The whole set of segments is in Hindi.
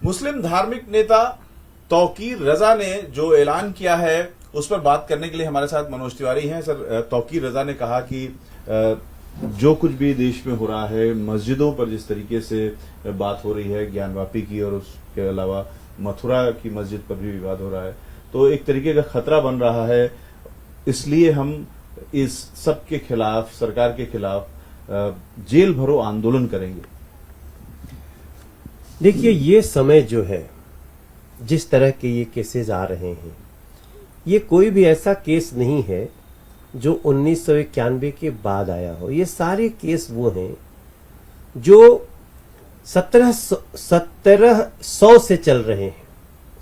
मुस्लिम धार्मिक नेता तौकीर रजा ने जो ऐलान किया है उस पर बात करने के लिए हमारे साथ मनोज तिवारी हैं। सर, तौकीर रजा ने कहा कि जो कुछ भी देश में हो रहा है, मस्जिदों पर जिस तरीके से बात हो रही है ज्ञानवापी की, और उसके अलावा मथुरा की मस्जिद पर भी विवाद हो रहा है, तो एक तरीके का खतरा बन रहा है। इसलिए हम इस सब के खिलाफ, सरकार के खिलाफ जेल भरो आंदोलन करेंगे। देखिए, ये समय जो है, जिस तरह के ये केसेस आ रहे हैं, ये कोई भी ऐसा केस नहीं है जो 1991 के बाद आया हो। ये सारे केस वो हैं जो 1700 से चल रहे हैं,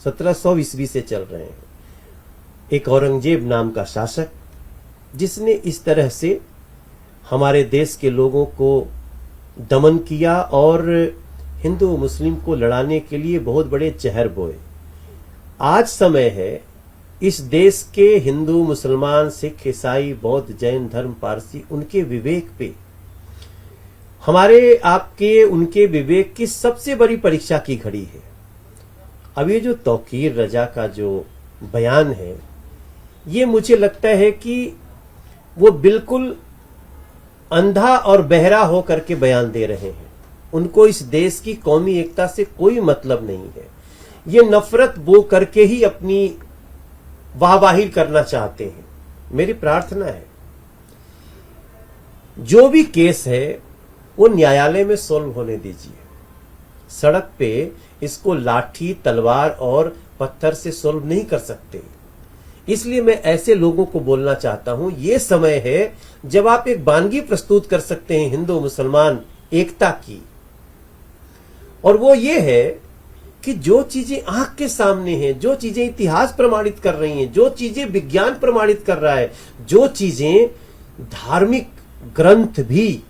1700 ईस्वी से चल रहे हैं। एक औरंगजेब नाम का शासक, जिसने इस तरह से हमारे देश के लोगों को दमन किया और हिंदू मुस्लिम को लड़ाने के लिए बहुत बड़े जहर बोए। आज समय है इस देश के हिंदू, मुसलमान, सिख, ईसाई, बौद्ध, जैन धर्म, पारसी, उनके विवेक पे, हमारे आपके उनके विवेक की सबसे बड़ी परीक्षा की घड़ी है। अब ये जो तौकीर रजा का जो बयान है, ये मुझे लगता है कि वो बिल्कुल अंधा और बहरा होकर के बयान दे रहे हैं। उनको इस देश की कौमी एकता से कोई मतलब नहीं है। ये नफरत बो करके ही अपनी वाहवाही करना चाहते हैं। मेरी प्रार्थना है, जो भी केस है वो न्यायालय में सॉल्व होने दीजिए। सड़क पे इसको लाठी, तलवार और पत्थर से सॉल्व नहीं कर सकते। इसलिए मैं ऐसे लोगों को बोलना चाहता हूं, ये समय है जब आप एक वानगी प्रस्तुत कर सकते हैं हिंदू मुसलमान एकता की, और वो ये है कि जो चीजें आंख के सामने हैं, जो चीजें इतिहास प्रमाणित कर रही हैं, जो चीजें विज्ञान प्रमाणित कर रहा है, जो चीजें धार्मिक ग्रंथ भी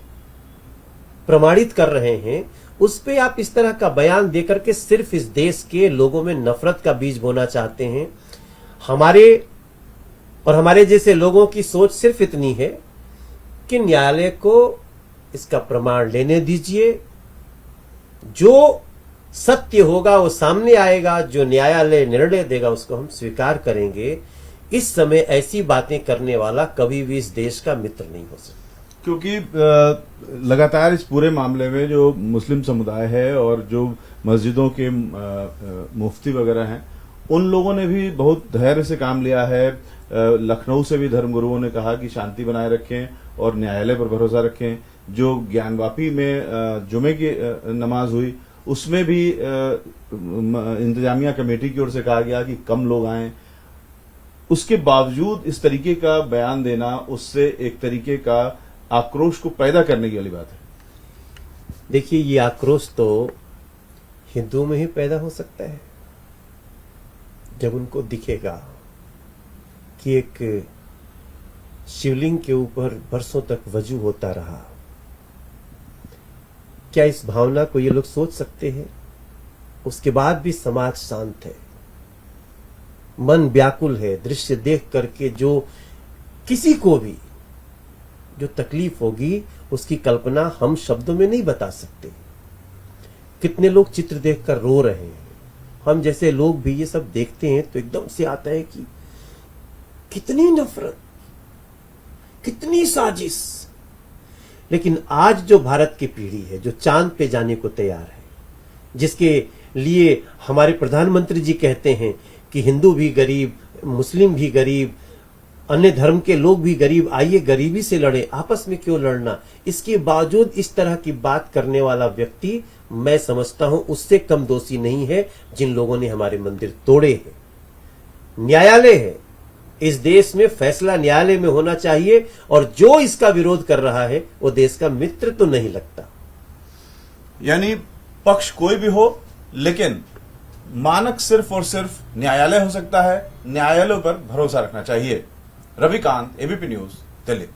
प्रमाणित कर रहे हैं, उस पे आप इस तरह का बयान देकर के सिर्फ इस देश के लोगों में नफरत का बीज बोना चाहते हैं। हमारे और हमारे जैसे लोगों की सोच सिर्फ इतनी है कि न्यायालय को इसका प्रमाण लेने दीजिए। जो सत्य होगा वो सामने आएगा, जो न्यायालय निर्णय देगा उसको हम स्वीकार करेंगे। इस समय ऐसी बातें करने वाला कभी भी इस देश का मित्र नहीं हो सकता, क्योंकि लगातार इस पूरे मामले में जो मुस्लिम समुदाय है और जो मस्जिदों के मुफ्ती वगैरह हैं, उन लोगों ने भी बहुत धैर्य से काम लिया है। लखनऊ से भी धर्मगुरुओं ने कहा कि शांति बनाए रखें और न्यायालय पर भरोसा रखें। जो ज्ञानवापी में जुमे की नमाज हुई, उसमें भी इंतजामिया कमेटी की ओर से कहा गया कि कम लोग आएं। उसके बावजूद इस तरीके का बयान देना, उससे एक तरीके का आक्रोश को पैदा करने की वाली बात है। देखिए, ये आक्रोश तो हिंदुओं में ही पैदा हो सकता है, जब उनको दिखेगा कि एक शिवलिंग के ऊपर बरसों तक वजू होता रहा। क्या इस भावना को ये लोग सोच सकते हैं? उसके बाद भी समाज शांत है, मन व्याकुल है। दृश्य देख करके जो किसी को भी जो तकलीफ होगी, उसकी कल्पना हम शब्दों में नहीं बता सकते। कितने लोग चित्र देखकर रो रहे हैं। हम जैसे लोग भी ये सब देखते हैं तो एकदम से आता है कि कितनी नफरत, कितनी साजिश। लेकिन आज जो भारत की पीढ़ी है, जो चांद पे जाने को तैयार है, जिसके लिए हमारे प्रधानमंत्री जी कहते हैं कि हिंदू भी गरीब, मुस्लिम भी गरीब, अन्य धर्म के लोग भी गरीब, आइए गरीबी से लड़े, आपस में क्यों लड़ना। इसके बावजूद इस तरह की बात करने वाला व्यक्ति, मैं समझता हूं उससे कम दोषी नहीं है जिन लोगों ने हमारे मंदिर तोड़े हैं। न्यायालय है, इस देश में फैसला न्यायालय में होना चाहिए, और जो इसका विरोध कर रहा है वो देश का मित्र तो नहीं लगता। यानी पक्ष कोई भी हो, लेकिन मानक सिर्फ और सिर्फ न्यायालय हो सकता है। न्यायालयों पर भरोसा रखना चाहिए। Ravikant, ABP news, Delhi.